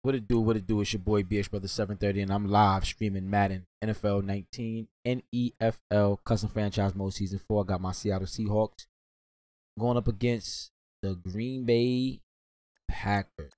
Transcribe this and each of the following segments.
What it do? What it do? It's your boy BH Brother 730, and I'm live streaming Madden NFL 19 NEFL Custom Franchise Mode Season 4. I got my Seattle Seahawks going up against the Green Bay Packers.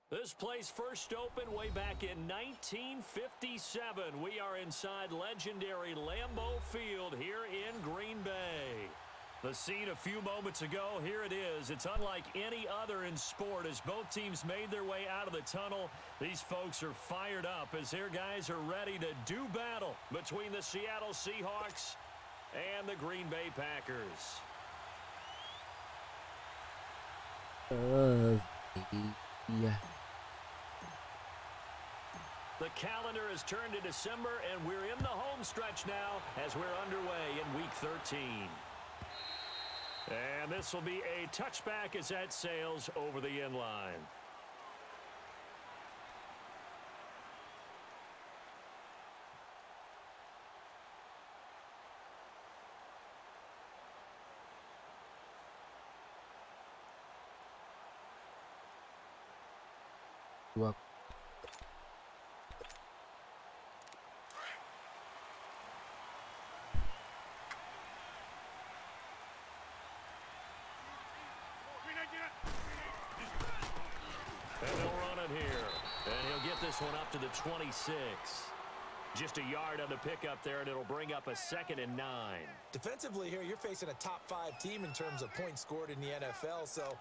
This place first opened way back in 1957. We are inside legendary Lambeau Field here in Green Bay. The scene a few moments ago, here it is. It's unlike any other in sport as both teams made their way out of the tunnel. These folks are fired up as their guys are ready to do battle between the Seattle Seahawks and the Green Bay Packers. Yeah. The calendar has turned to December, and we're in the home stretch now as we're underway in Week 13. And this will be a touchback as that sails over the end line. Well, And they'll run it here. And he'll get this one up to the 26. Just a yard on the pickup there, and it'll bring up a 2nd and 9. Defensively here, you're facing a top-5 team in terms of points scored in the NFL. So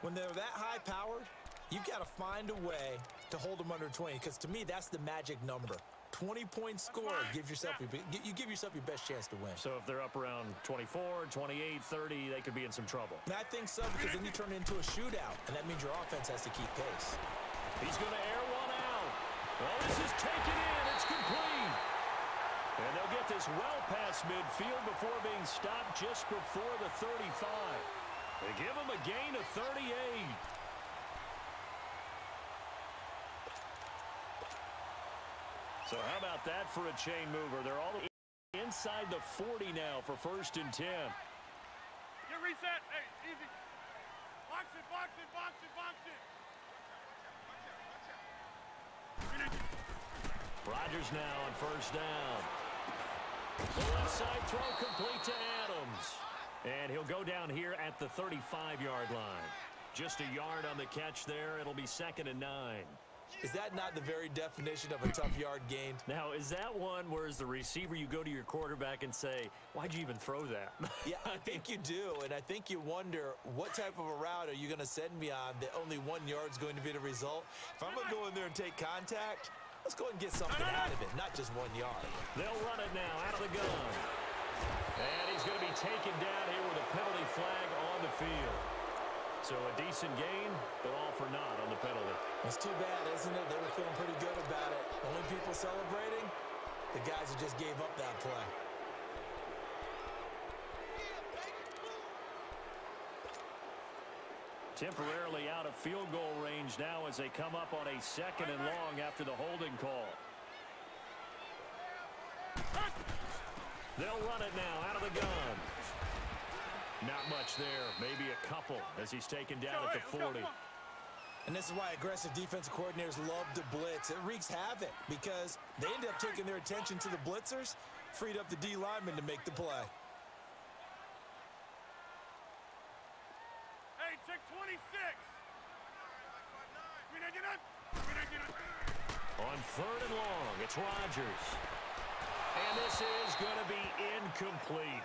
when they're that high-powered, you've got to find a way to hold them under 20. Because to me, that's the magic number. 20-point score gives yourself you give yourself your best chance to win. So if they're up around 24, 28, 30, they could be in some trouble. And I think so, because then you turn it into a shootout, and that means your offense has to keep pace. He's going to air one out. Well, this is taken in. It's complete. And they'll get this well past midfield before being stopped just before the 35. They give him a gain of 38. So how about that for a chain mover? They're all inside the 40 now for 1st and 10. Get reset. Hey, easy. Box it, box it, box it, box it. Rodgers now on 1st down. The left side throw complete to Adams. And he'll go down here at the 35-yard line. Just a yard on the catch there. It'll be 2nd and 9. Is that not the very definition of a tough yard gain? Now, is that one where as the receiver you go to your quarterback and say, why'd you even throw that? Yeah, I think you do, and I think you wonder what type of a route are you going to send me on that only 1 yard's going to be the result? If I'm going to go in there and take contact, let's go ahead and get something out of it, not just 1 yard. They'll run it now out of the gun. And he's going to be taken down here with a penalty flag on the field. So a decent gain, but all for naught on the penalty. It's too bad, isn't it? They were feeling pretty good about it. Only people celebrating, the guys who just gave up that play. Temporarily out of field goal range now as they come up on a 2nd and long after the holding call. They'll run it now out of the gun. Not much there, maybe a couple as he's taken down at the 40. And this is why aggressive defensive coordinators love to blitz. It wreaks havoc because they end up taking their attention to the blitzers, freed up the D lineman to make the play. Hey, check 26. On 3rd and long, it's Rodgers. And this is going to be incomplete.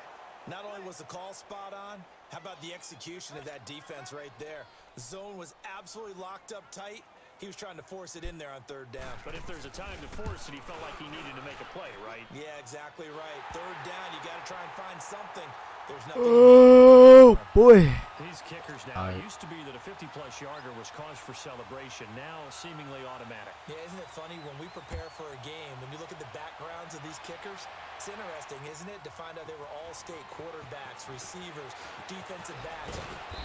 Not only was the call spot on, how about the execution of that defense right there? The zone was absolutely locked up tight. He was trying to force it in there on third down. But if there's a time to force it, he felt like he needed to make a play, right? Yeah, exactly right. Third down, you got to try and find something. There's nothing. Oh, boy. These kickers now, it used to be that a 50-plus yarder was cause for celebration. Now, seemingly automatic. Yeah, isn't it funny when we prepare for a game, when you look at the backgrounds of these kickers, it's interesting, isn't it, to find out they were all-state quarterbacks, receivers, defensive backs,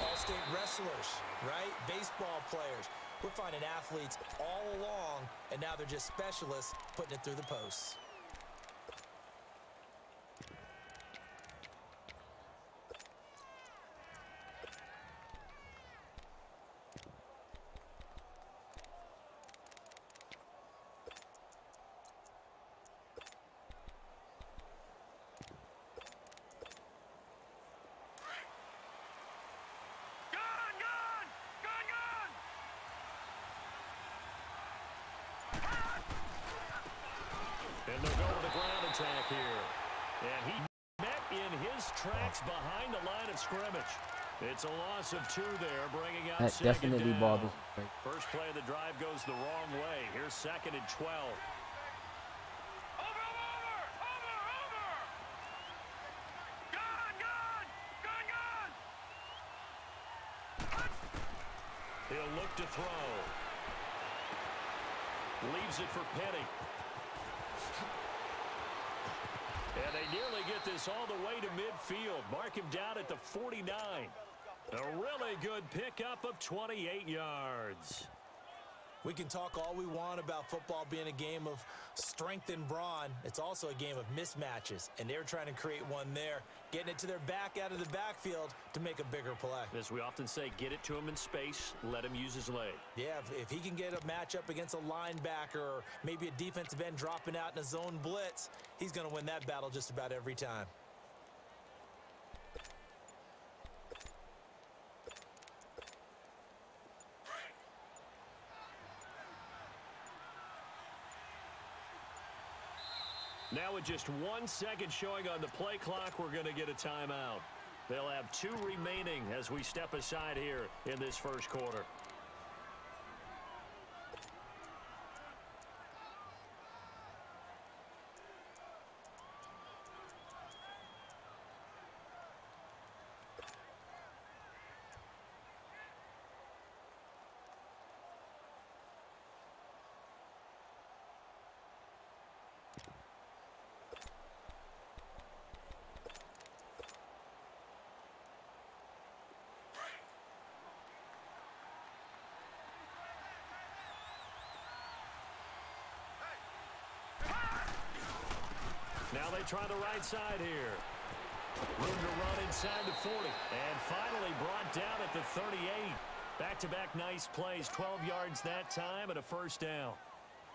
all-state wrestlers, right? Baseball players. We're finding athletes all along, and now they're just specialists putting it through the posts. And they'll go with a ground attack here. And he met in his tracks behind the line of scrimmage. It's a loss of 2 there, bringing out That second definitely down. bothers. First play of the drive goes the wrong way. Here's 2nd and 12. He'll look to throw. Leaves it for Petty. And they nearly get this all the way to midfield. Mark him down at the 49. A really good pickup of 28 yards. We can talk all we want about football being a game of strength and brawn. It's also a game of mismatches, and they're trying to create one there, getting it to their back out of the backfield to make a bigger play. As we often say, get it to him in space, let him use his leg. Yeah, if he can get a matchup against a linebacker or maybe a defensive end dropping out in a zone blitz, he's going to win that battle just about every time. Now with just 1 second showing on the play clock, we're going to get a timeout. They'll have 2 remaining as we step aside here in this first quarter. Now they try the right side here. Room to run inside the 40. And finally brought down at the 38. Back-to-back nice plays. 12 yards that time and a first down.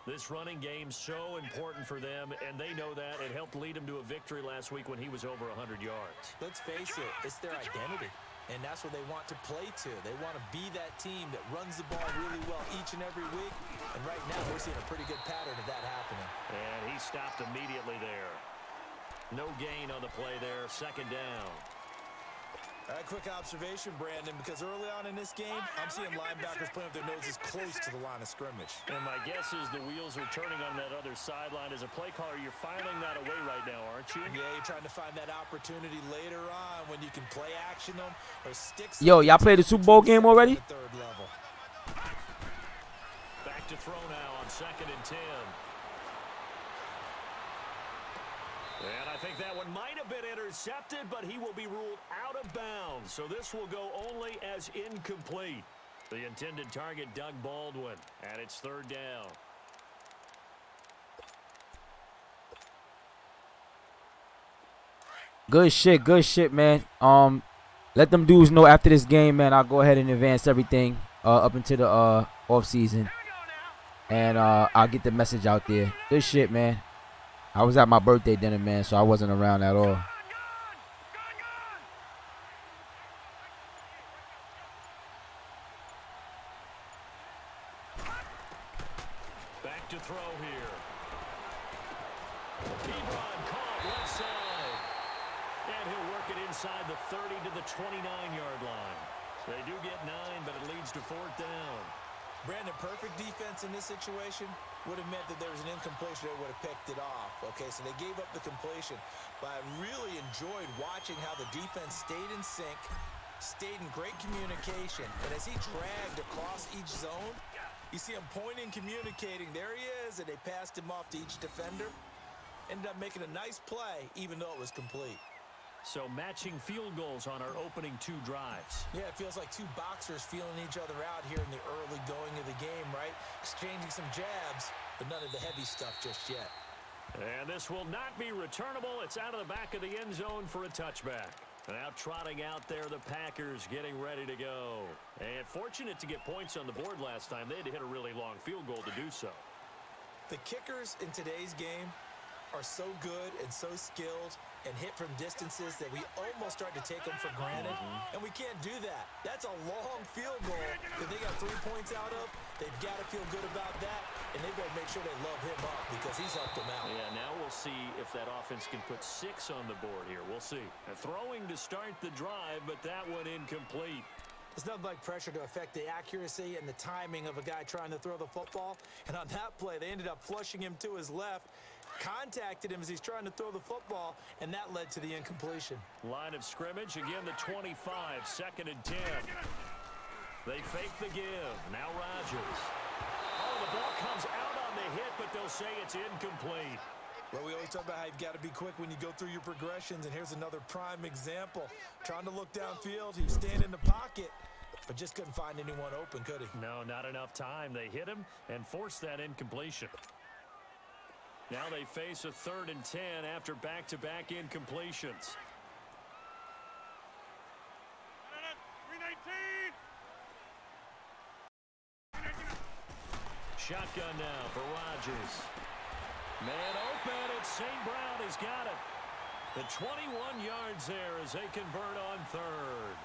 This running game so important for them, and they know that. It helped lead them to a victory last week when he was over 100 yards. Let's face it, it's their identity. And that's what they want to play to. They want to be that team that runs the ball really well each and every week. And right now, we're seeing a pretty good pattern of that happening. And he stopped immediately there. No gain on the play there. Second down. All right, quick observation, Brandon, because early on in this game, I'm seeing linebackers playing with their noses close to the line of scrimmage. And my guess is the wheels are turning on that other sideline. As a play caller, you're filing that away right now, aren't you? Yeah, you're trying to find that opportunity later on when you can play action them or stick. Yo, y'all played the Super Bowl game already? Third level. Back to throw now on 2nd and 10. And I think that one might have been intercepted, but he will be ruled out of bounds. So this will go only as incomplete. The intended target, Doug Baldwin, and it's third down. Good shit, man. Let them dudes know after this game, man. I'll go ahead and advance everything up into the off season, and I'll get the message out there. Good shit, man. I was at my birthday dinner, man, so I wasn't around at all. Back to throw here. Deep run caught left side. And he'll work it inside the 30 to the 29-yard line. They do get 9, but it leads to 4th down. Brandon, perfect defense in this situation would have meant that there was an incompletion that would have picked it off. Okay, so they gave up the completion. But I really enjoyed watching how the defense stayed in sync, stayed in great communication. And as he dragged across each zone, you see him pointing, communicating. There he is, and they passed him off to each defender. Ended up making a nice play, even though it was complete. So matching field goals on our opening 2 drives. Yeah, it feels like 2 boxers feeling each other out here in the early going of the game, right? Exchanging some jabs, but none of the heavy stuff just yet. And this will not be returnable. It's out of the back of the end zone for a touchback. Now trotting out there, the Packers getting ready to go. And fortunate to get points on the board last time. They had to hit a really long field goal to do so. The kickers in today's game are so good and so skilled and hit from distances that we almost start to take them for granted, and we can't do that. That's a long field goal that they got 3 points out of. They've got to feel good about that, and they've got to make sure they love him up because he's helped them out. Yeah, now we'll see if that offense can put 6 on the board here. We'll see. Throwing to start the drive, but that one incomplete. There's nothing like pressure to affect the accuracy and the timing of a guy trying to throw the football, and on that play, they ended up flushing him to his left, contacted him as he's trying to throw the football, and that led to the incompletion. Line of scrimmage, again the 25, 2nd and 10. They fake the give. Now Rodgers. Oh, the ball comes out on the hit, but they'll say it's incomplete. Well, we always talk about how you've got to be quick when you go through your progressions, and here's another prime example. Trying to look downfield, he was standing in the pocket, but just couldn't find anyone open, could he? No, not enough time. They hit him and forced that incompletion. Now they face a 3rd and 10 after back-to-back incompletions. 319. Shotgun now for Rodgers. Man open, it's St. Brown. He's got it. The 21 yards there as they convert on 3rd.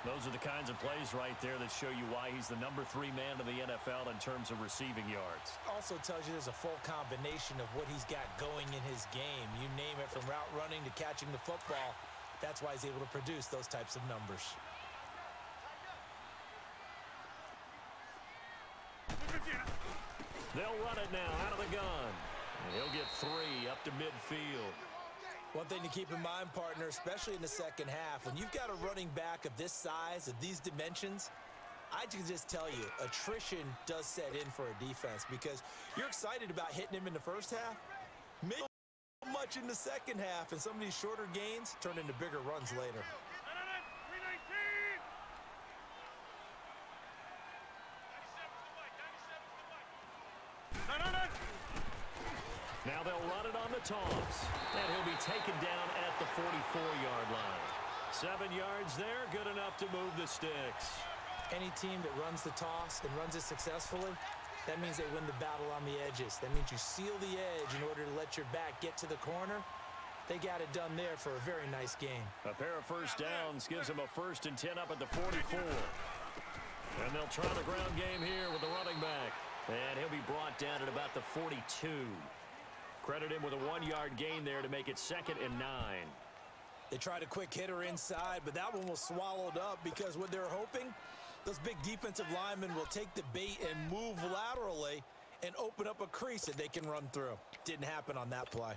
Those are the kinds of plays right there that show you why he's the number 3 man in the NFL in terms of receiving yards. Also tells you there's a full combination of what he's got going in his game. You name it, from route running to catching the football. That's why he's able to produce those types of numbers. They'll run it now out of the gun. And he'll get 3 up to midfield. One thing to keep in mind, partner, especially in the second half, when you've got a running back of this size, of these dimensions, I can just tell you, attrition does set in for a defense because you're excited about hitting him in the first half, maybe not much in the second half, and some of these shorter gains turn into bigger runs later. 319. Now they'll run it on the toss. And he'll be taken down at the 44-yard line. 7 yards there, good enough to move the sticks. Any team that runs the toss and runs it successfully, that means they win the battle on the edges. That means you seal the edge in order to let your back get to the corner. They got it done there for a very nice game. A pair of first downs gives them a 1st and 10 up at the 44. And they'll try the ground game here with the running back. And he'll be brought down at about the 42. Credit him with a 1-yard gain there to make it 2nd and 9. They tried a quick hitter inside, but that one was swallowed up because what they're hoping, those big defensive linemen will take the bait and move laterally and open up a crease that they can run through. Didn't happen on that play.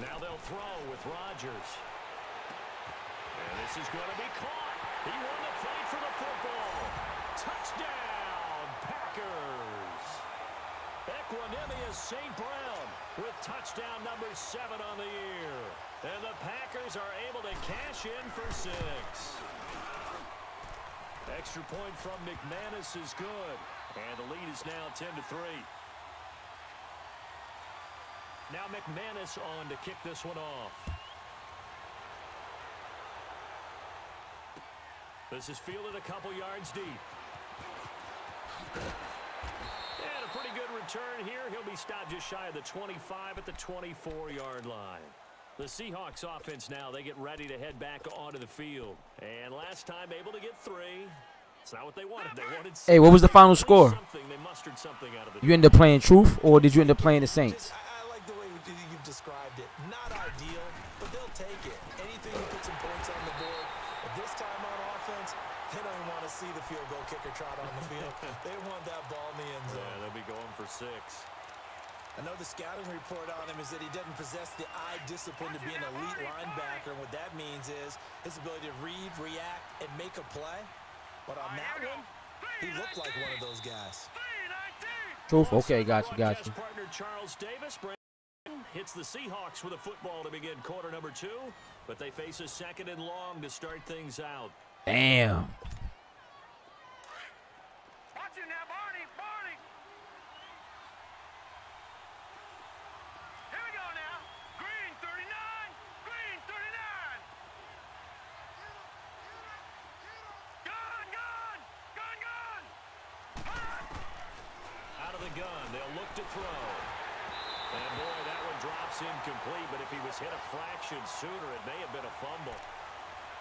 Now they'll throw with Rodgers. And this is going to be caught. He won the fight for the football. Touchdown, Packers. Equanimous St. Brown with touchdown number 7 on the year. And the Packers are able to cash in for 6. Extra point from McManus is good. And the lead is now 10-3. Now McManus on to kick this one off. This is fielded a couple yards deep. And a pretty good return here. He'll be stopped just shy of the 25 at the 24-yard line. The Seahawks offense now, they get ready to head back onto the field. And last time able to get 3. It's not what they wanted. They wanted 6. Hey, what was the final score? They mustered something out of the You ended up playing Truth, or did you end up playing the Saints? I like the way you've described it. Not ideal, but they'll take it. Anything to put some points on the board. But this time on offense, they don't want to see the field goal kicker trot on the field. They want that ball in the end zone. Yeah, they'll be going for 6. I know the scouting report on him is that he doesn't possess the eye discipline to be an elite linebacker. And what that means is his ability to read, react, and make a play. But on that one, he looked like one of those guys. Truth? Okay, got you. Partner Charles Davis hits the Seahawks with a football to begin quarter number 2, but they face a 2nd and long to start things out. Damn. Watch it now, Barney. Here we go now. Green 39. Green 39. Gun. Out of the gun, they'll look to throw. And boy, that one drops incomplete, but if he was hit a fraction sooner, it may have been a fumble.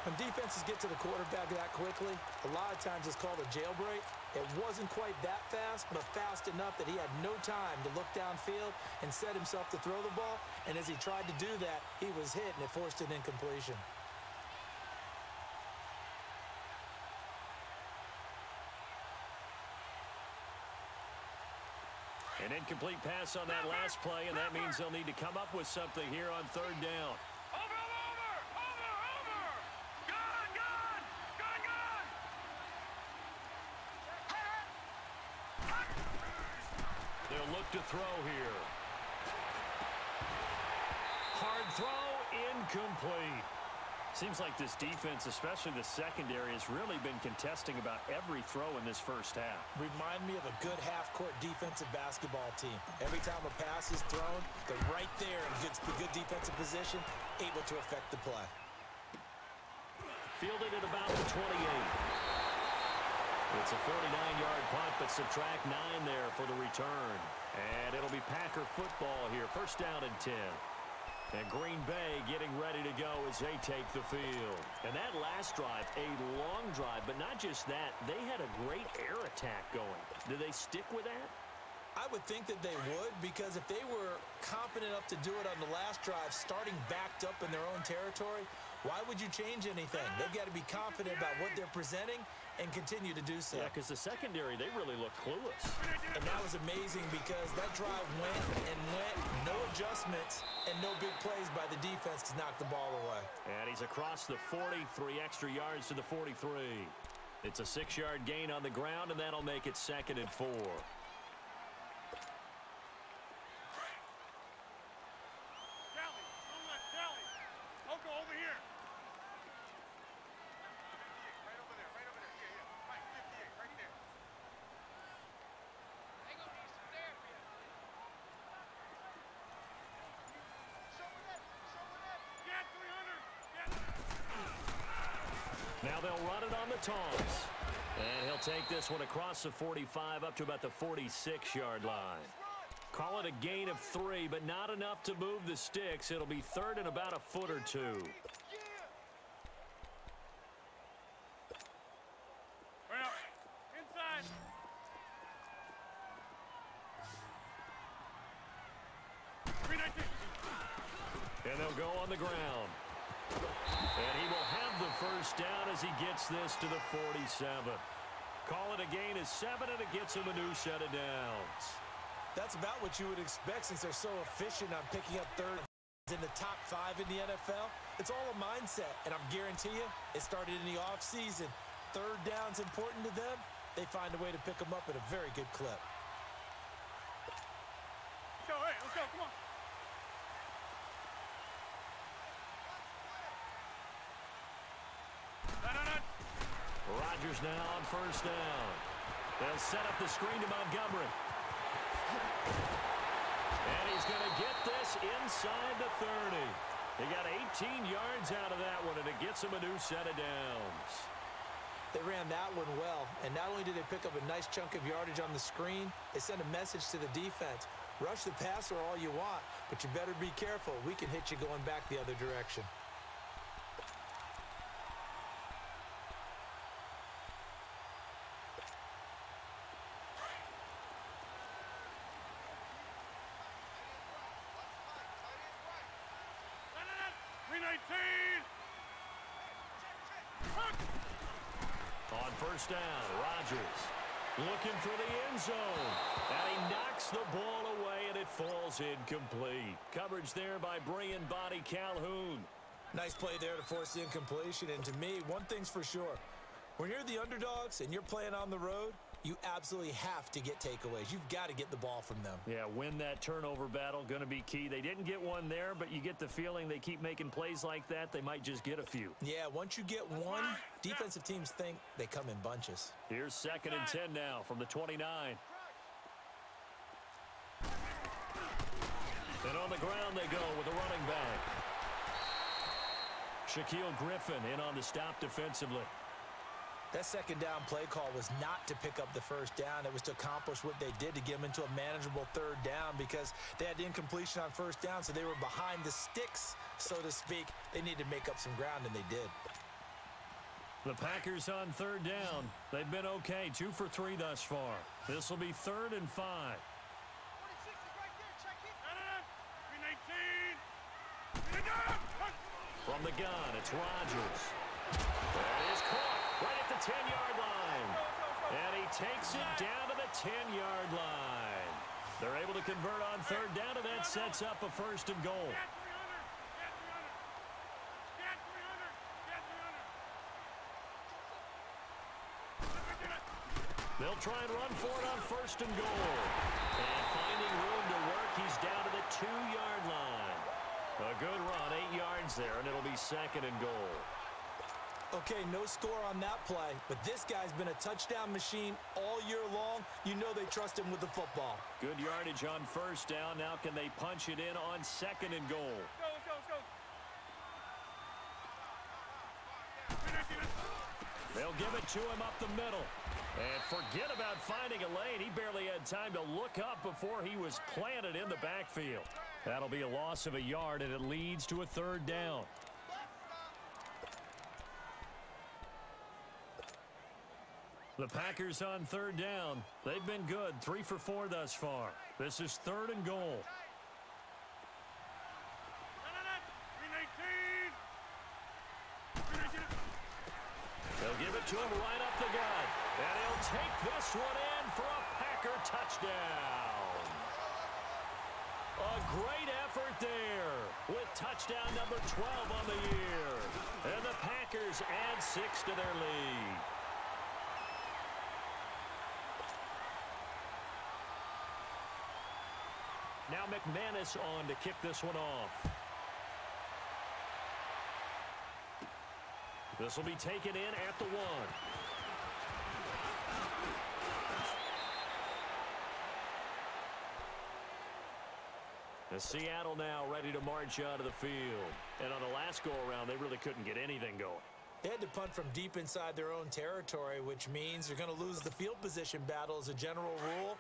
When defenses get to the quarterback that quickly, a lot of times it's called a jailbreak. It wasn't quite that fast, but fast enough that he had no time to look downfield and set himself to throw the ball. And as he tried to do that, he was hit, and it forced an incompletion. An incomplete pass on that last play, and that means they'll need to come up with something here on 3rd down. Over. Gun. They'll look to throw here. Hard throw, incomplete. Seems like this defense, especially the secondary, has really been contesting about every throw in this first half. Remind me of a good half-court defensive basketball team. Every time a pass is thrown, they're right there in good defensive position, able to affect the play. Fielded at about the 28. It's a 49-yard punt, but subtract 9 there for the return. And it'll be Packer football here. 1st down and 10. And Green Bay getting ready to go as they take the field. And that last drive, a long drive, but not just that. They had a great air attack going. Do they stick with that? I would think that they would, because if they were confident enough to do it on the last drive, starting backed up in their own territory, why would you change anything? They've got to be confident about what they're presenting and continue to do so. Yeah, because the secondary, they really look clueless. And that was amazing because that drive went, no adjustments, and no big plays by the defense to knock the ball away. And he's across the 40, 3 extra yards to the 43. It's a 6-yard gain on the ground, and that'll make it 2nd and 4. Over here. Now they'll run it on the toss. And he'll take this one across the 45 up to about the 46-yard line. Call it a gain of 3, but not enough to move the sticks. It'll be 3rd and about a foot or 2. Well, inside. And they'll go on the ground. And he will have the 1st down as he gets this to the 47. Call it a gain of 7, and it gets him a new set of downs. That's about what you would expect since they're so efficient on picking up 3rd in the top 5 in the NFL. It's all a mindset, and I'm guarantee you it started in the offseason. 3rd down's important to them. They find a way to pick them up at a very good clip. Let's go, hey, let's go, come on. Rodgers now on 1st down. They'll set up the screen to Montgomery. And he's going to get this inside the 30. They got 18 yards out of that one, and it gets him a new set of downs. They ran that one well, and not only did they pick up a nice chunk of yardage on the screen, they sent a message to the defense. Rush the passer all you want, but you better be careful. We can hit you going back the other direction. On first down, Rodgers looking for the end zone. And he knocks the ball away, and it falls incomplete. Coverage there by Brian Body Calhoun. Nice play there to force the incompletion. And to me, one thing's for sure. When you're the underdogs and you're playing on the road, you absolutely have to get takeaways. You've got to get the ball from them. Yeah, win that turnover battle, going to be key. They didn't get one there, but you get the feeling they keep making plays like that, they might just get a few. Yeah, once you get one, defensive teams think they come in bunches. Here's 2nd and 10 now from the 29. And on the ground they go with a running back. Shaquille Griffin in on the stop defensively. That second down play call was not to pick up the first down. It was to accomplish what they did to get them into a manageable third down because they had the incompletion on first down, so they were behind the sticks, so to speak. They needed to make up some ground, and they did. The Packers on third down. They've been okay, 2 for 3 thus far. This will be 3rd and 5. From the gun, it's Rodgers. That is caught right at the 10-yard line. And he takes it down to the 10-yard line. They're able to convert on third down, and that sets up a 1st and goal. They'll try and run for it on 1st and goal. And finding room to work, he's down to the 2-yard line. A good run, 8 yards there, and it'll be 2nd and goal. Okay, no score on that play, but this guy's been a touchdown machine all year long. You know they trust him with the football. Good yardage on first down. Now can they punch it in on 2nd and goal? Let's go. They'll give it to him up the middle. And forget about finding a lane. He barely had time to look up before he was planted in the backfield. That'll be a loss of a yard, and it leads to a 3rd down. The Packers on 3rd down. They've been good, 3 for 4 thus far. This is 3rd and goal. They'll give it to him right up the gut. And he'll take this one in for a Packer touchdown. A great effort there with touchdown number 12 on the year. And the Packers add 6 to their lead. Now McManus on to kick this one off. This will be taken in at the 1. Seattle now ready to march out of the field. And on the last go-around, they really couldn't get anything going. They had to punt from deep inside their own territory, which means they're going to lose the field position battle as a general rule.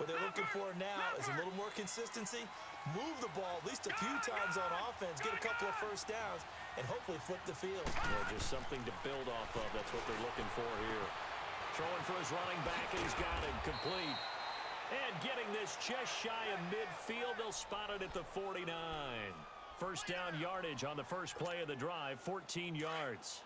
What they're looking for now is a little more consistency, move the ball at least a few times on offense, get a couple of first downs, and hopefully flip the field. Yeah, just something to build off of. That's what they're looking for here. Throwing for his running back, and he's got it complete. And getting this just shy of midfield, they'll spot it at the 49. First down yardage on the first play of the drive, 14 yards.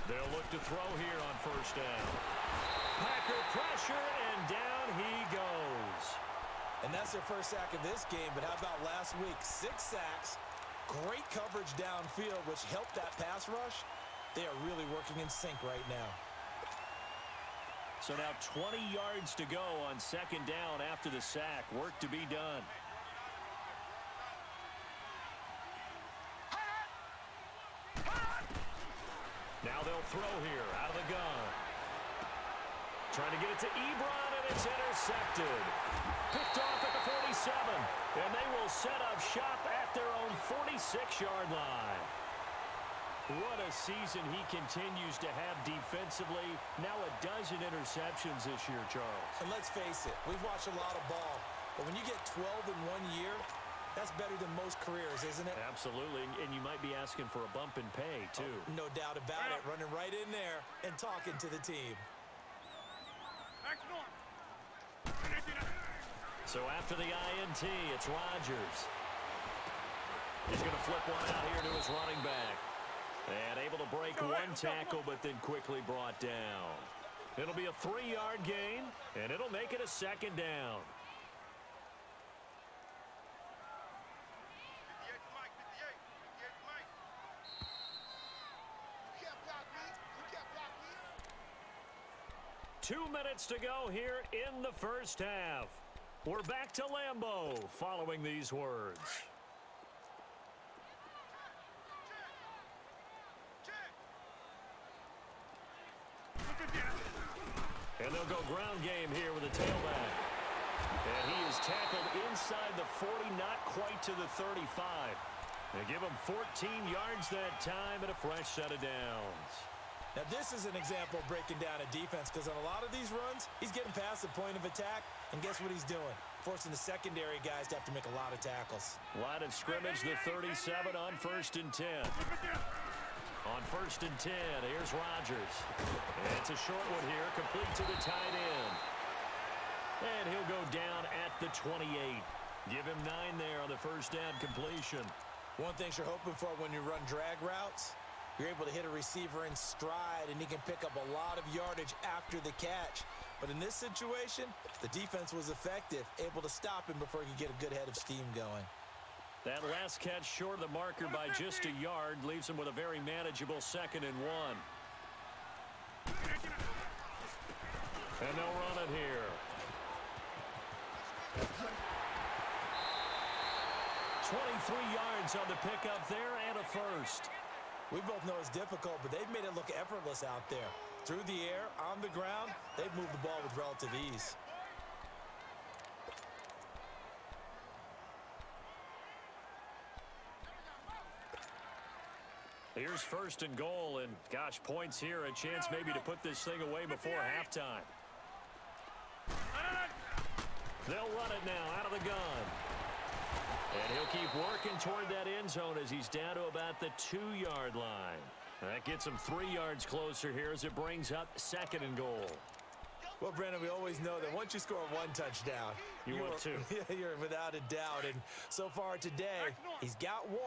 They'll look to throw here on first down. Packer pressure, and down he goes. And that's their first sack of this game, but how about last week? 6 sacks, great coverage downfield, which helped that pass rush. They are really working in sync right now. So now 20 yards to go on second down after the sack. Work to be done. Now they'll throw here out of the gun. Trying to get it to Ebron, and it's intercepted. Picked off at the 47, and they will set up shop at their own 46-yard line. What a season he continues to have defensively. Now a dozen interceptions this year, Charles. And let's face it, we've watched a lot of ball. But when you get 12 in 1 year, that's better than most careers, isn't it? Absolutely, and you might be asking for a bump in pay, too. Oh, no doubt about it. Running right in there and talking to the team. So after the INT, it's Rodgers. He's going to flip one out here to his running back. And able to break one tackle, but then quickly brought down. It'll be a 3-yard gain, and it'll make it a second down. Two minutes to go here in the first half. We're back to Lambeau following these words. And they'll go ground game here with a tailback. And he is tackled inside the 40, not quite to the 35. They give him 14 yards that time and a fresh set of downs. Now, this is an example of breaking down a defense, because on a lot of these runs, he's getting past the point of attack, and guess what he's doing? Forcing the secondary guys to have to make a lot of tackles. Line of scrimmage, the 37 on 1st and 10. On 1st and 10, here's Rodgers. And it's a short one here, complete to the tight end. And he'll go down at the 28. Give him 9 there on the first down completion. One thing you're hoping for when you run drag routes, you're able to hit a receiver in stride, and he can pick up a lot of yardage after the catch. But in this situation, the defense was effective, able to stop him before he could get a good head of steam going. That last catch short of the marker by just a yard leaves him with a very manageable 2nd and 1. And they'll run it here. 23 yards on the pickup there and a first. We both know it's difficult, but they've made it look effortless out there. Through the air, on the ground, they've moved the ball with relative ease. Here's 1st and goal, and gosh, points here, a chance maybe to put this thing away before halftime. They'll run it now out of the gun. And he'll keep working toward that end zone as he's down to about the 2-yard line. That gets him 3 yards closer here as it brings up 2nd and goal. Well, Brandon, we always know that once you score 1 touchdown, you want 2. You're without a doubt. And so far today, he's got 1,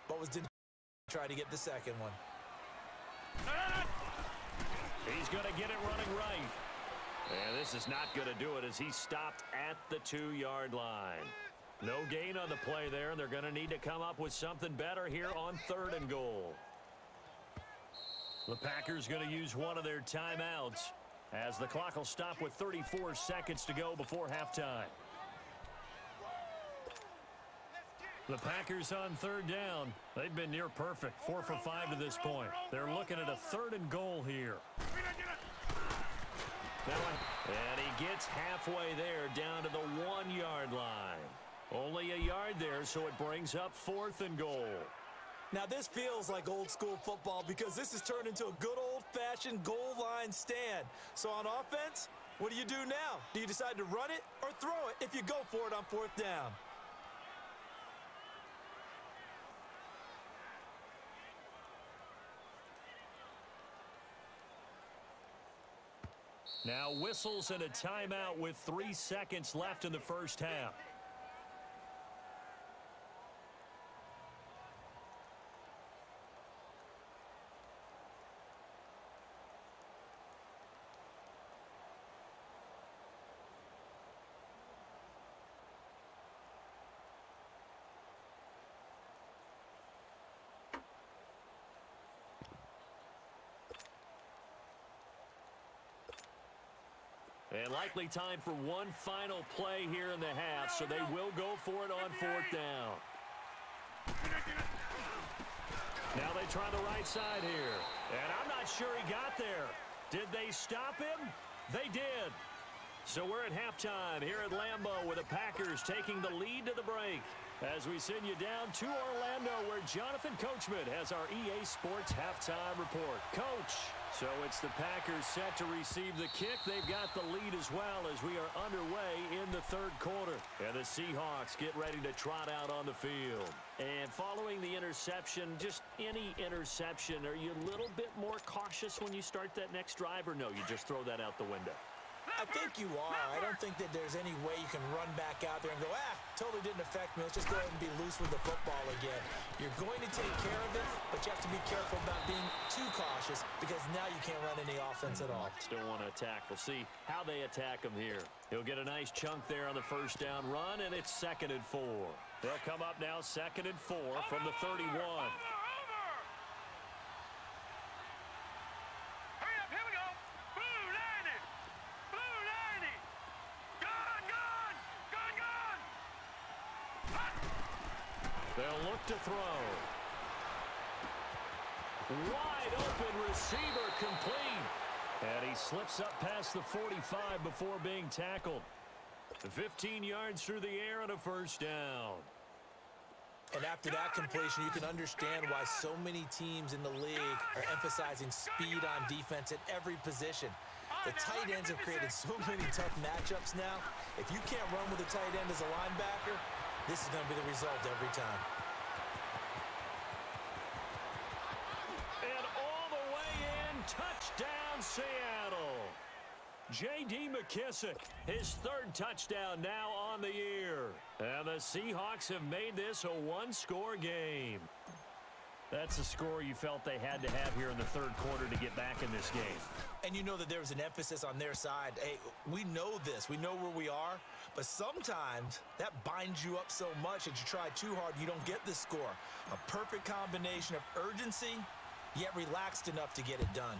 but was denied to try to get the 2nd one. He's going to get it running right. And this is not going to do it as he stopped at the 2-yard line. No gain on the play there, and they're going to need to come up with something better here on 3rd and goal. The Packers going to use one of their timeouts as the clock will stop with 34 seconds to go before halftime. The Packers on 3rd down. They've been near perfect, 4 for 5 to this point. They're looking at a 3rd and goal here. And he gets halfway there down to the 1-yard line. Only a yard there, so it brings up 4th and goal. Now, this feels like old school football because this has turned into a good old-fashioned goal line stand. So on offense, what do you do now? Do you decide to run it or throw it if you go for it on 4th down? Now whistles and a timeout with 3 seconds left in the first half. And likely time for one final play here in the half, so they will go for it on 4th down. Now they they try the right side here. And I'm not sure he got there. Did they stop him? They did. So we're at halftime here at Lambeau with the Packers taking the lead to the break. As we send you down to Orlando where Jonathan Coachman has our EA Sports halftime report. Coach, so it's the Packers set to receive the kick. They've got the lead as well as we are underway in the third quarter. And the Seahawks get ready to trot out on the field. And following the interception, just any interception, are you a little bit more cautious when you start that next drive, or no, you just throw that out the window? I think you are. I don't think that there's any way you can run back out there and go, totally didn't affect me. Let's just go ahead and be loose with the football again. You're going to take care of it, but you have to be careful about being too cautious because now you can't run any offense at all. Still want to attack. We'll see how they attack him here. He'll get a nice chunk there on the first down run, and it's 2nd and 4. They'll come up now 2nd and 4 from the 31. They'll look to throw. Wide open receiver complete. And he slips up past the 45 before being tackled. 15 yards through the air and a first down. And after that completion, you can understand why so many teams in the league are emphasizing speed on defense at every position. The tight ends have created so many tough matchups now. If you can't run with a tight end as a linebacker, this is going to be the result every time. And all the way in, touchdown Seattle. J.D. McKissick, his 3rd touchdown now on the year. And the Seahawks have made this a one-score game. That's the score you felt they had to have here in the third quarter to get back in this game. And you know that there was an emphasis on their side. Hey, we know this. We know where we are. But sometimes that binds you up so much that you try too hard, you don't get the score. A perfect combination of urgency, yet relaxed enough to get it done.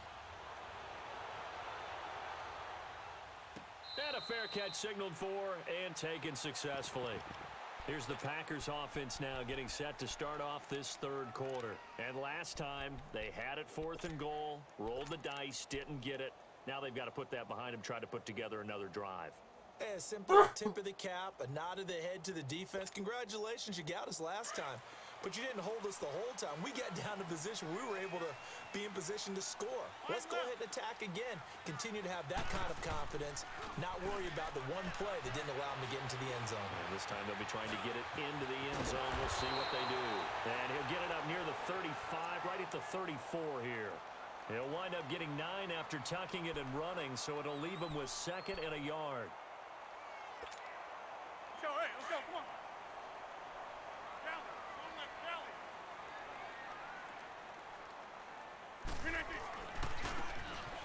And a fair catch signaled for and taken successfully. Here's the Packers offense now getting set to start off this third quarter. And last time, they had it 4th and goal, rolled the dice, didn't get it. Now they've got to put that behind them, try to put together another drive. Hey, simply a tip of the cap, a nod of the head to the defense. Congratulations, you got us last time. But you didn't hold us the whole time. We got down to position. We were able to be in position to score. Let's go ahead and attack again. Continue to have that kind of confidence. Not worry about the one play that didn't allow them to get into the end zone. And this time they'll be trying to get it into the end zone. We'll see what they do. And he'll get it up near the 35, right at the 34 here. He'll wind up getting 9 after tucking it and running, so it'll leave him with 2nd and a yard. Let's go, come on.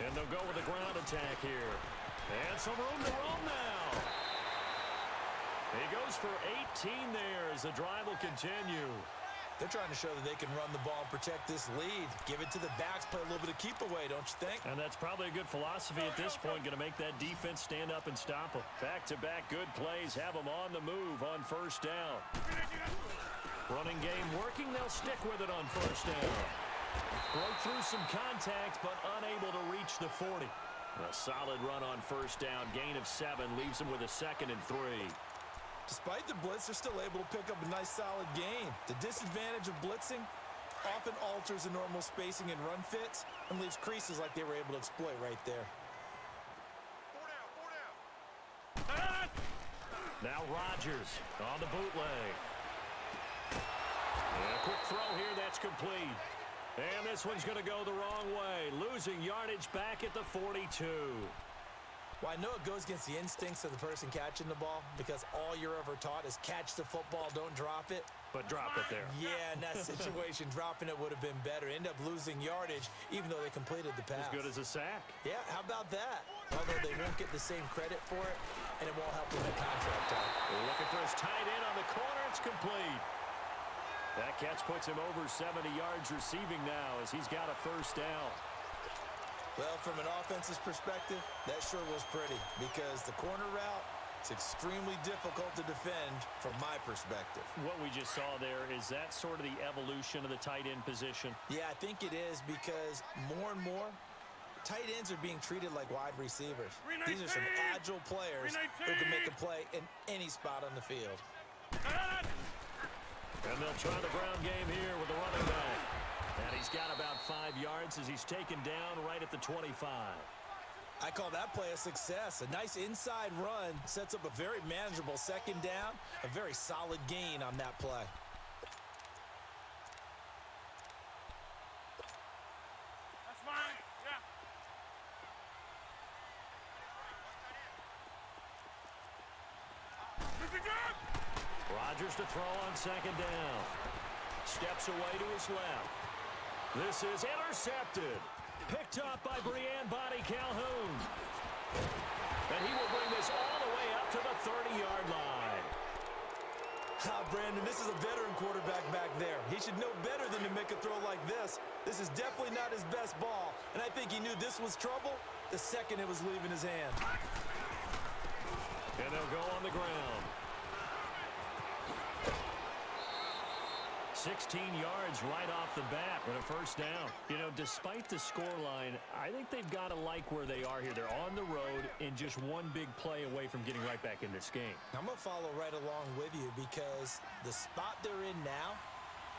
And they'll go with a ground attack here. And some room to roam now. He goes for 18 there as the drive will continue. They're trying to show that they can run the ball and protect this lead. Give it to the backs, play a little bit of keep away, don't you think? And that's probably a good philosophy at this point, going to make that defense stand up and stop them. Back-to-back good plays, have them on the move on first down. Running game working, they'll stick with it on first down. Broke through some contact, but unable to reach the 40. A solid run on first down, gain of 7, leaves them with a 2nd and 3. Despite the blitz, they're still able to pick up a nice solid gain. The disadvantage of blitzing often alters the normal spacing and run fits and leaves creases like they were able to exploit right there. 4 down. Now Rodgers on the bootleg. And a quick throw here, that's complete. And this one's going to go the wrong way, losing yardage back at the 42. Well, I know it goes against the instincts of the person catching the ball because all you're ever taught is catch the football, don't drop it. But drop it there. Yeah, in that situation, dropping it would have been better. End up losing yardage even though they completed the pass. As good as a sack. Yeah, how about that? Although they won't get the same credit for it, and it won't help them in contract time. Looking for his tight end on the corner. It's complete. That catch puts him over 70 yards receiving now as he's got a first down. Well, from an offense's perspective, that sure was pretty because the corner route It's extremely difficult to defend from my perspective. What we just saw there, is that sort of the evolution of the tight end position? Yeah, I think it is, because more and more, tight ends are being treated like wide receivers. These are some agile players who can make a play in any spot on the field. And they'll try the ground game here with the running back. And he's got about 5 yards as he's taken down right at the 25. I call that play a success. A nice inside run sets up a very manageable second down, a very solid gain on that play. That's fine. Yeah. Rodgers to throw on second down. Steps away to his left. This is intercepted. Picked up by Brian Body Calhoun. And he will bring this all the way up to the 30-yard line. Brandon, this is a veteran quarterback back there. He should know better than to make a throw like this. This is definitely not his best ball, and I think he knew this was trouble the second it was leaving his hand. And they'll go on the ground. 16 yards right off the bat with a first down. You know, despite the scoreline, I think they've got to like where they are here. They're on the road and just one big play away from getting right back in this game. I'm going to follow right along with you, because the spot they're in now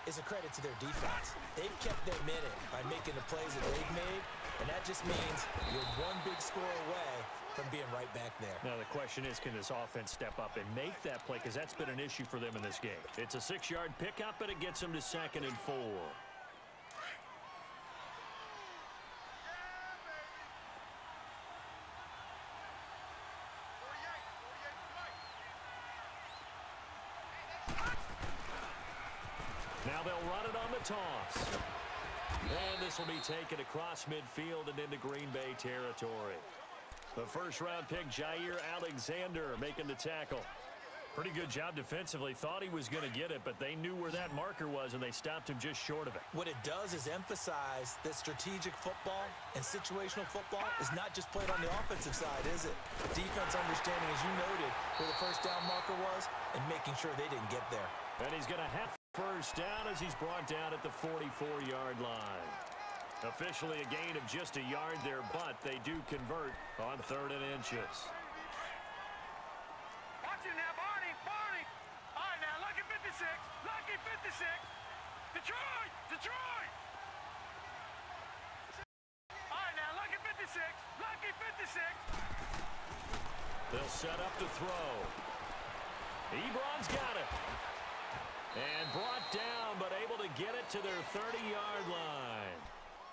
is a credit to their defense. They've kept them in it by making the plays that they've made, and that just means you're one big score away from being right back there. Now the question is, can this offense step up and make that play? Because that's been an issue for them in this game. It's a 6-yard pickup, and it gets them to 2nd and 4. Now they'll run it on the toss. And this will be taken across midfield and into Green Bay territory. The first-round pick, Jair Alexander, making the tackle. Pretty good job defensively. Thought he was going to get it, but they knew where that marker was, and they stopped him just short of it. What it does is emphasize that strategic football and situational football is not just played on the offensive side, is it? Defense understanding, as you noted, where the first down marker was and making sure they didn't get there. And he's going to have first down as he's brought down at the 44-yard line. Officially a gain of just a yard there, but they do convert on 3rd and inches. Watch it now, Barney. Barney. All right, now, lucky 56. Lucky 56. Detroit. Detroit. All right, now, lucky 56. Lucky 56. They'll set up to throw. Ebron's got it. And brought down, but able to get it to their 30-yard line.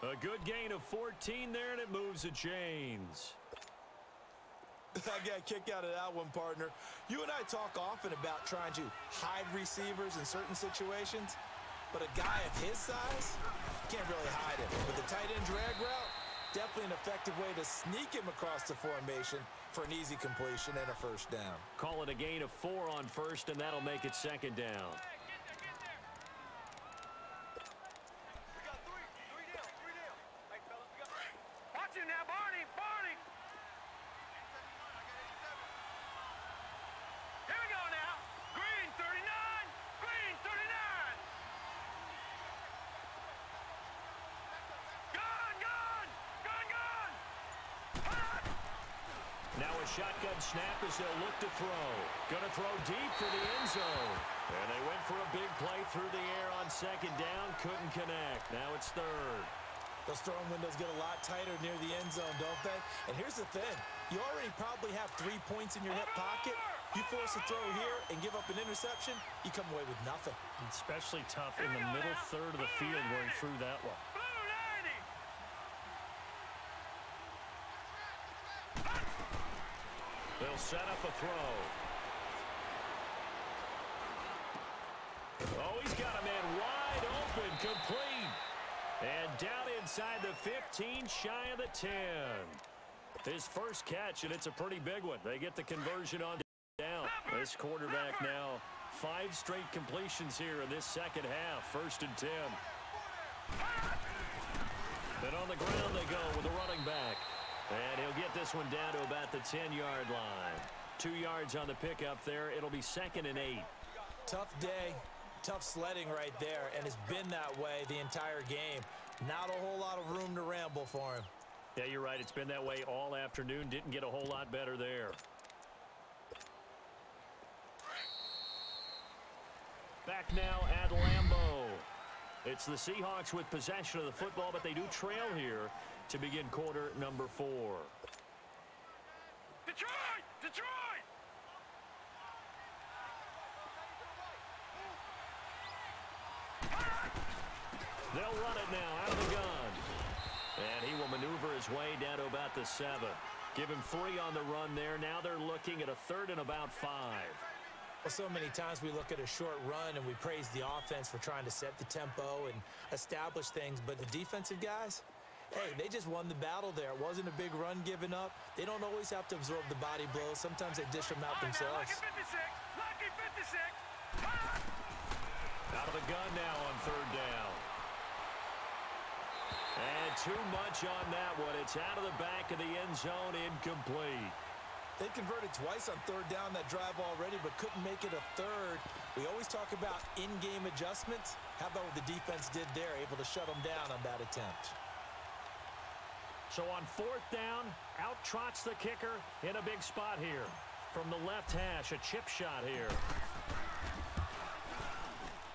A good gain of 14 there, and it moves the chains. I got a kick out of that one, partner. You and I talk often about trying to hide receivers in certain situations, but a guy of his size can't really hide it. With the tight end drag route, definitely an effective way to sneak him across the formation for an easy completion and a first down. Call it a gain of 4 on first, and that'll make it 2nd down. Now, Barney, Barney. Here we go now. Green 39. Green 39. Gone, gone. Gone, gone. Hot. Now a shotgun snap as they'll look to throw. Gonna throw deep for the end zone. And they went for a big play through the air on 2nd down. Couldn't connect. Now it's 3rd. Those throwing windows get a lot tighter near the end zone, don't they? And here's the thing. You already probably have 3 points in your hip pocket. You force a throw here and give up an interception, you come away with nothing. Especially tough in the middle third of the field where he threw that one. They'll set up a throw. Oh, he's got a man wide open, complete. And down inside the 15, shy of the 10. His first catch, and it's a pretty big one. They get the conversion on down. This quarterback now 5 straight completions here in this second half. 1st and 10. Then on the ground they go with the running back. And he'll get this one down to about the 10-yard line. 2 yards on the pickup there. It'll be 2nd and 8. Tough day, tough sledding right there, and it's been that way the entire game. Not a whole lot of room to ramble for him. Yeah, you're right. It's been that way all afternoon. Didn't get a whole lot better there. Back now at Lambeau. It's the Seahawks with possession of the football, but they do trail here to begin quarter number 4. Detroit! Detroit! They'll run it now out of the gun. And he will maneuver his way down to about the 7. Give him 3 on the run there. Now they're looking at a 3rd and about 5. Well, so many times we look at a short run and we praise the offense for trying to set the tempo and establish things, but the defensive guys, hey, they just won the battle there. It wasn't a big run given up. They don't always have to absorb the body blows. Sometimes they dish them out themselves. Lucky 56! Out of the gun now on 3rd down. And too much on that one. It's out of the back of the end zone, incomplete. They converted twice on 3rd down that drive already, but couldn't make it a 3rd. We always talk about in-game adjustments. How about what the defense did there, able to shut them down on that attempt? So on 4th down, out trots the kicker in a big spot here. From the left hash, a chip shot here.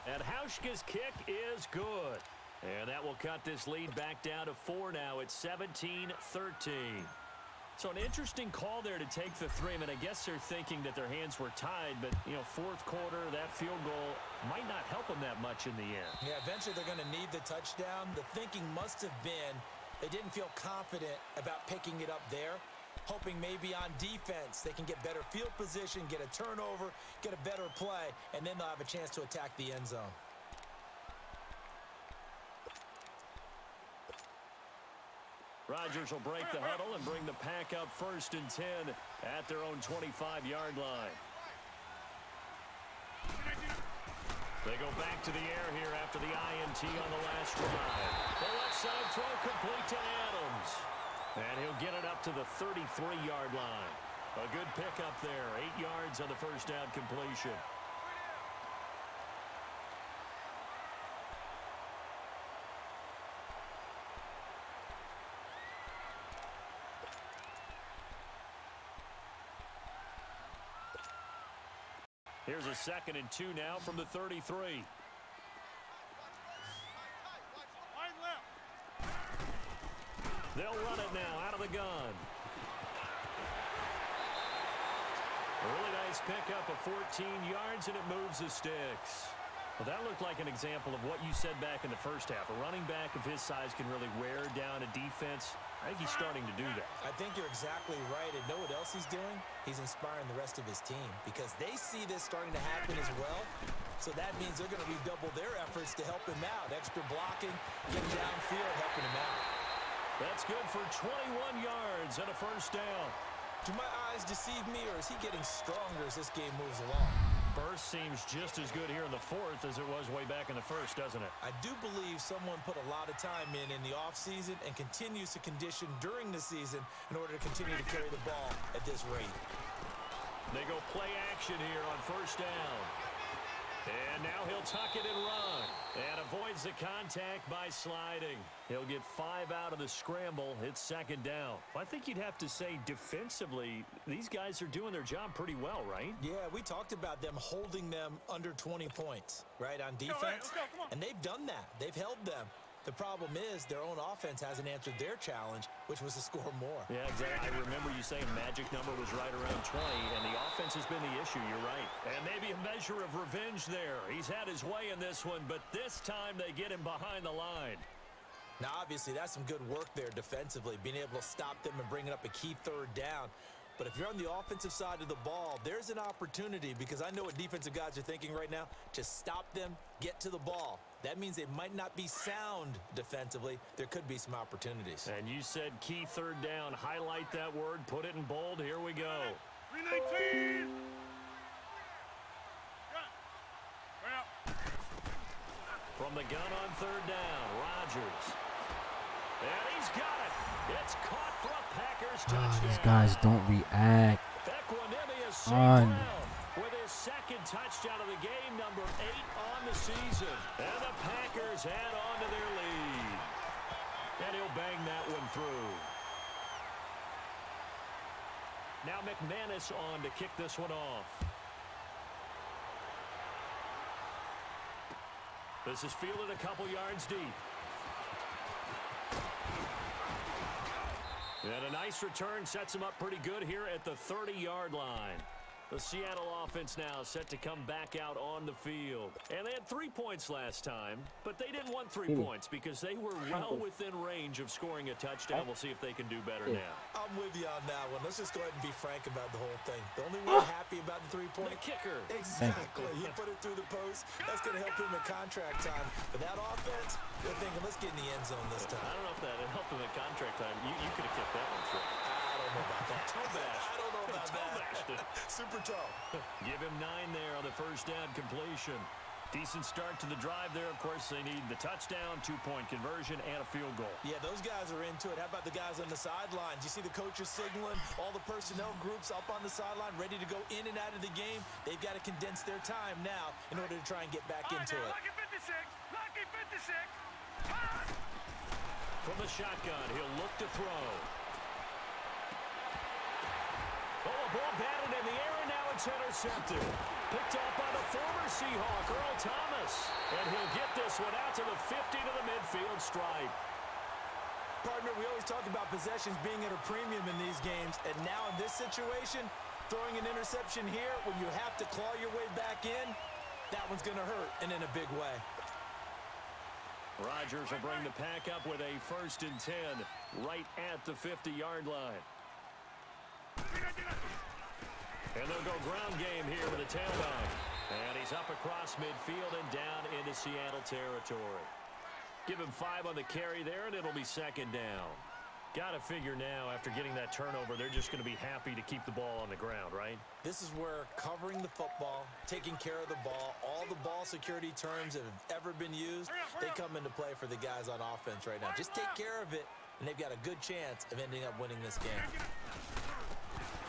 And Hauschka's kick is good. And that will cut this lead back down to 4 now. It's 17-13. So an interesting call there to take the 3. I mean, I guess they're thinking that their hands were tied, but, you know, 4th quarter, that field goal might not help them that much in the end. Yeah, eventually they're going to need the touchdown. The thinking must have been they didn't feel confident about picking it up there, hoping maybe on defense they can get better field position, get a turnover, get a better play, and then they'll have a chance to attack the end zone. Rodgers will break the huddle and bring the pack up 1st and 10 at their own 25-yard line. They go back to the air here after the INT on the last drive. The left side throw complete to Adams. And he'll get it up to the 33-yard line. A good pickup there, 8 yards on the 1st down completion. Here's a 2nd and 2 now from the 33. They'll run it now out of the gun. A really nice pickup of 14 yards, and it moves the sticks. Well, that looked like an example of what you said back in the 1st half. A running back of his size can really wear down a defense. I think he's starting to do that. I think you're exactly right. And know what else he's doing? He's inspiring the rest of his team because they see this starting to happen as well. So that means they're going to redouble their efforts to help him out. Extra blocking, getting downfield, helping him out. That's good for 21 yards and a 1st down. Do my eyes deceive me, or is he getting stronger as this game moves along? Burst seems just as good here in the 4th as it was way back in the 1st, doesn't it? I do believe someone put a lot of time in the offseason and continues to condition during the season in order to continue to carry the ball at this rate. They go play action here on 1st down. And now he'll tuck it and run. And avoids the contact by sliding. He'll get 5 out of the scramble. It's 2nd down. I think you'd have to say defensively, these guys are doing their job pretty well, right? Yeah, we talked about them holding them under 20 points, right, on defense. Let's go, come on. And they've done that. They've held them. The problem is their own offense hasn't answered their challenge, which was to score more. Yeah, exactly. I remember you saying magic number was right around 20, and the offense has been the issue. You're right. And maybe a measure of revenge there. He's had his way in this one, but this time they get him behind the line. Now, obviously, that's some good work there defensively, being able to stop them and bringing up a key 3rd down. But if you're on the offensive side of the ball, there's an opportunity, because I know what defensive guys are thinking right now, to stop them, get to the ball. That means they might not be sound defensively. There could be some opportunities. And you said key 3rd down. Highlight that word. Put it in bold. Here we go. 319! From the gun on 3rd down, Rodgers. And he's got it. It's caught for a Packers touchdown. These guys don't react. Equanimous On. With his second touchdown of the game, number 8 on the season. And the Packers add on to their lead. And he'll bang that one through. Now McManus on to kick this one off. This is fielded a couple yards deep. And a nice return sets him up pretty good here at the 30-yard line. The Seattle offense now set to come back out on the field. And they had 3 points last time, but they didn't want 3 points because they were well within range of scoring a touchdown. We'll see if they can do better now. I'm with you on that one. Let's just go ahead and be frank about the whole thing. The only one happy about the 3-point. The kicker. Exactly. He put it through the post. That's going to help him in contract time. But that offense, they're thinking, let's get in the end zone this time. I don't know if that helped him in contract time. You could have kept that one through. I don't know about that. Toe bash. I don't know about that. Super toe. Give him 9 there on the first down completion. Decent start to the drive there. Of course, they need the touchdown, 2-point conversion, and a field goal. Yeah, those guys are into it. How about the guys on the sidelines? You see the coaches signaling, all the personnel groups up on the sideline, ready to go in and out of the game. They've got to condense their time now in order to try and get back into it. Lucky 56. Lucky 56. From the shotgun, he'll look to throw. Oh, a ball batted in the air, and now it's intercepted. Picked up by the former Seahawk, Earl Thomas. And he'll get this one out to the 50 to the midfield stripe. Partner, we always talk about possessions being at a premium in these games, and now in this situation, throwing an interception here when you have to claw your way back in, that one's going to hurt, and in a big way. Rodgers will bring the pack up with a 1st and 10 right at the 50-yard line. And they'll go ground game here with a tailback. And he's up across midfield and down into Seattle territory. Give him 5 on the carry there, and it'll be 2nd down. Got to figure now, after getting that turnover, they're just going to be happy to keep the ball on the ground, right? This is where covering the football, taking care of the ball, all the ball security terms that have ever been used, they come into play for the guys on offense right now. Just take care of it, and they've got a good chance of ending up winning this game.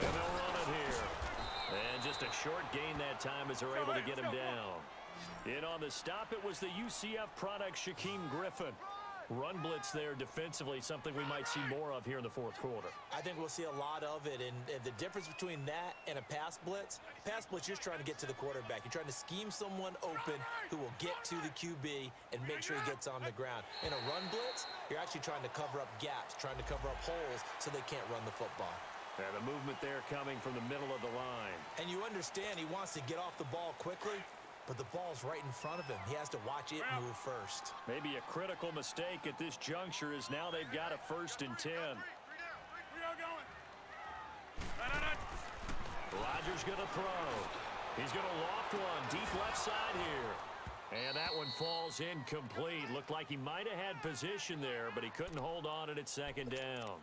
And they'll run it here. And just a short gain that time as they're able to get him down. In on the stop, it was the UCF product, Shaquem Griffin. Run blitz there defensively, something we might see more of here in the 4th quarter. I think we'll see a lot of it, and the difference between that and a pass blitz, you're just trying to get to the quarterback. You're trying to scheme someone open who will get to the QB and make sure he gets on the ground. In a run blitz, you're actually trying to cover up gaps, trying to cover up holes so they can't run the football. And the movement there coming from the middle of the line. And you understand he wants to get off the ball quickly, but the ball's right in front of him. He has to watch it move first. Maybe a critical mistake at this juncture is now they've got a 1st and 10. Rodgers going to throw. He's going to loft one deep left side here. And that one falls incomplete. Looked like he might have had position there, but he couldn't hold on it at 2nd down.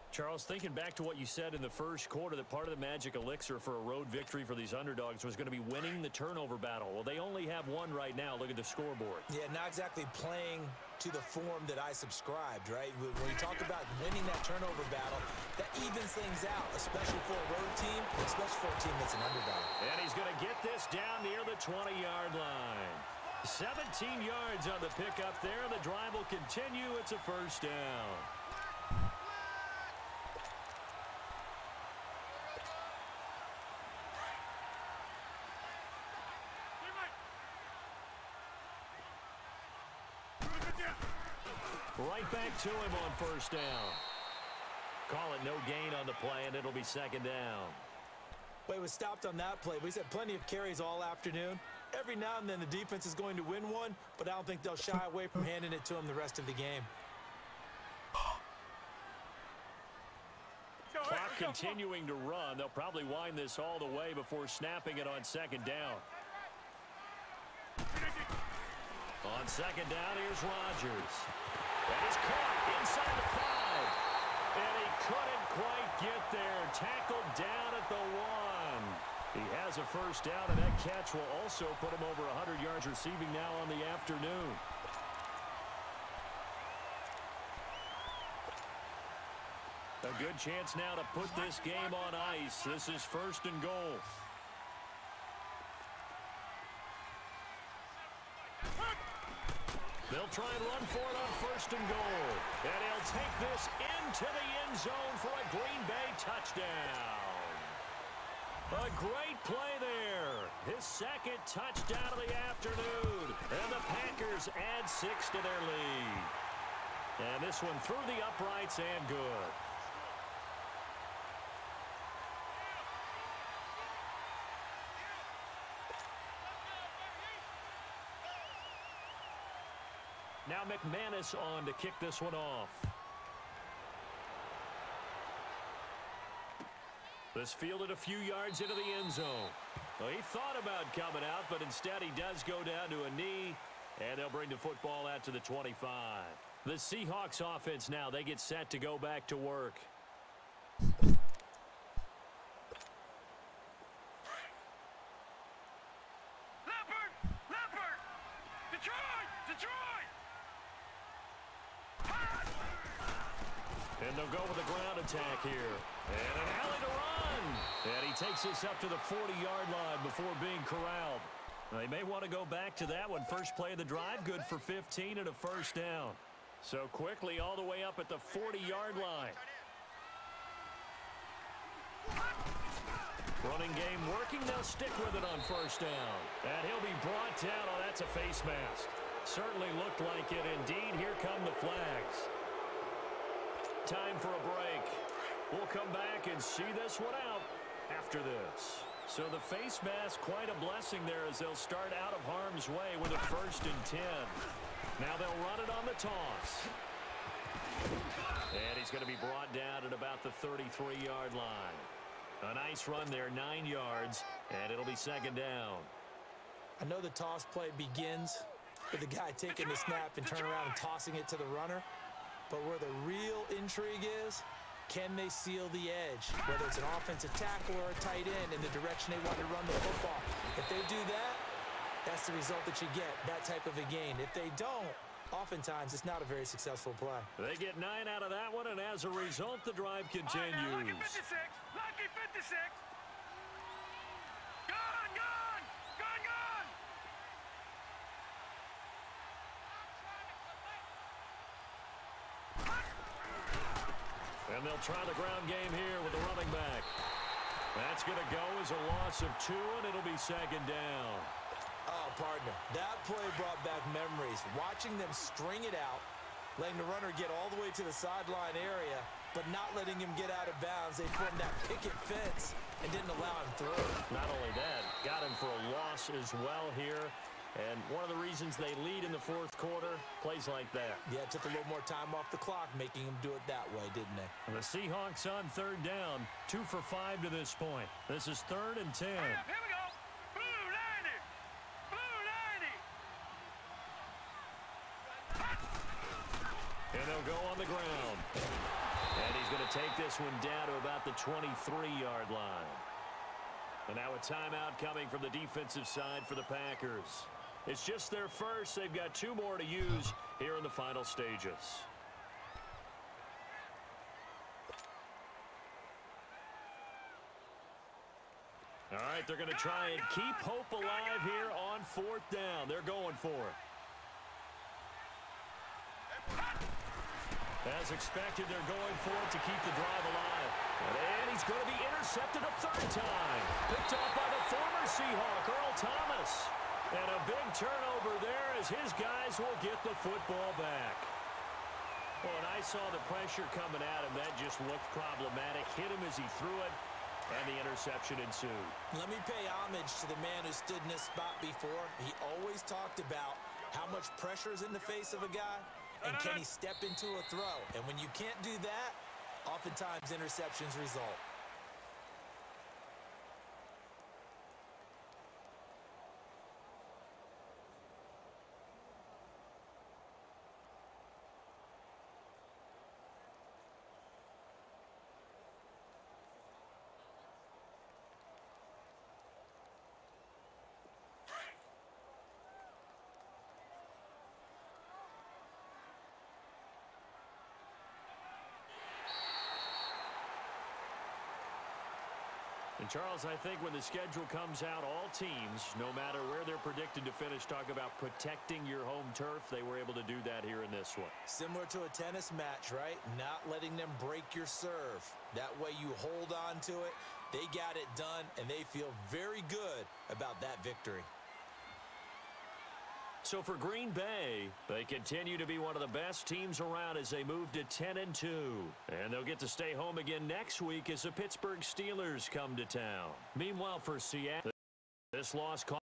Charles, thinking back to what you said in the 1st quarter, that part of the magic elixir for a road victory for these underdogs was going to be winning the turnover battle. Well, they only have 1 right now. Look at the scoreboard. Yeah, not exactly playing to the form that I subscribed, right? When you talk about winning that turnover battle, that evens things out, especially for a road team, especially for a team that's an underdog. And he's going to get this down near the 20-yard line. 17 yards on the pickup there. The drive will continue. It's a 1st down. Right back to him on 1st down. Call it no gain on the play, and it'll be 2nd down. Well, he was stopped on that play, but he's had plenty of carries all afternoon. Every now and then the defense is going to win one, but I don't think they'll shy away from handing it to him the rest of the game. Clock continuing to run. They'll probably wind this all the way before snapping it on 2nd down. On 2nd down, here's Rodgers. And he's caught inside the 5. And he couldn't quite get there. Tackled down at the 1. He has a 1st down, and that catch will also put him over 100 yards receiving now on the afternoon. A good chance now to put this game on ice. This is 1st and goal. They'll try and run for it on 1st and goal. And he'll take this into the end zone for a Green Bay touchdown. A great play there. His 2nd touchdown of the afternoon. And the Packers add 6 to their lead. And this one through the uprights and good. Now McManus on to kick this one off. This fielded a few yards into the end zone. Well, he thought about coming out, but instead he does go down to a knee, and they'll bring the football out to the 25. The Seahawks offense now, they get set to go back to work. Leopard! Detroit! And they'll go with a ground attack here. And an alley to run. And he takes this up to the 40-yard line before being corralled. They may want to go back to that one. First play of the drive, good for 15 and a 1st down. So quickly all the way up at the 40-yard line. Running game working. They'll stick with it on 1st down. And he'll be brought down. Oh, that's a face mask. Certainly looked like it. Indeed, here come the flags. Time for a break. We'll come back and see this one out after this. So the face mask, quite a blessing there as they'll start out of harm's way with a 1st and 10. Now they'll run it on the toss. And he's going to be brought down at about the 33-yard line. A nice run there, 9 yards, and it'll be 2nd down. I know the toss play begins with the guy taking the snap and turning around and tossing it to the runner. But where the real intrigue is, can they seal the edge? Whether it's an offensive tackle or a tight end in the direction they want to run the football. If they do that, that's the result that you get, that type of a gain. If they don't, oftentimes it's not a very successful play. They get 9 out of that one, and as a result, the drive continues. Lucky 56! Lucky 56! Gone! Gone! Gone! Gone! And they'll try the ground game here with the running back. That's going to go as a loss of 2, and it'll be 2nd down. Oh, partner, that play brought back memories. Watching them string it out, letting the runner get all the way to the sideline area, but not letting him get out of bounds. They formed that picket fence and didn't allow him through. Not only that, got him for a loss as well here. And one of the reasons they lead in the 4th quarter, plays like that. Yeah, it took a little more time off the clock, making them do it that way, didn't they? And the Seahawks on 3rd down, 2 for 5 to this point. This is 3rd and 10. Here we go! Blue 90! Blue 90! And they'll go on the ground. And he's going to take this one down to about the 23-yard line. And now a timeout coming from the defensive side for the Packers. It's just their first. They've got 2 more to use here in the final stages. All right, they're going to try and keep hope alive here on 4th down. They're going for it. As expected, they're going for it to keep the drive alive. And he's going to be intercepted a 3rd time. Picked off by the former Seahawk, Earl Thomas. And a big turnover there as his guys will get the football back. Well, and I saw the pressure coming at him. That just looked problematic. Hit him as he threw it, and the interception ensued. Let me pay homage to the man who stood in this spot before. He always talked about how much pressure is in the face of a guy, and can he step into a throw? And when you can't do that, oftentimes interceptions result. And, Charles, I think when the schedule comes out, all teams, no matter where they're predicted to finish, talk about protecting your home turf. They were able to do that here in this one. Similar to a tennis match, right? Not letting them break your serve. That way you hold on to it. They got it done, and they feel very good about that victory. So for Green Bay, they continue to be one of the best teams around as they move to 10-2. And they'll get to stay home again next week as the Pittsburgh Steelers come to town. Meanwhile, for Seattle, this loss cost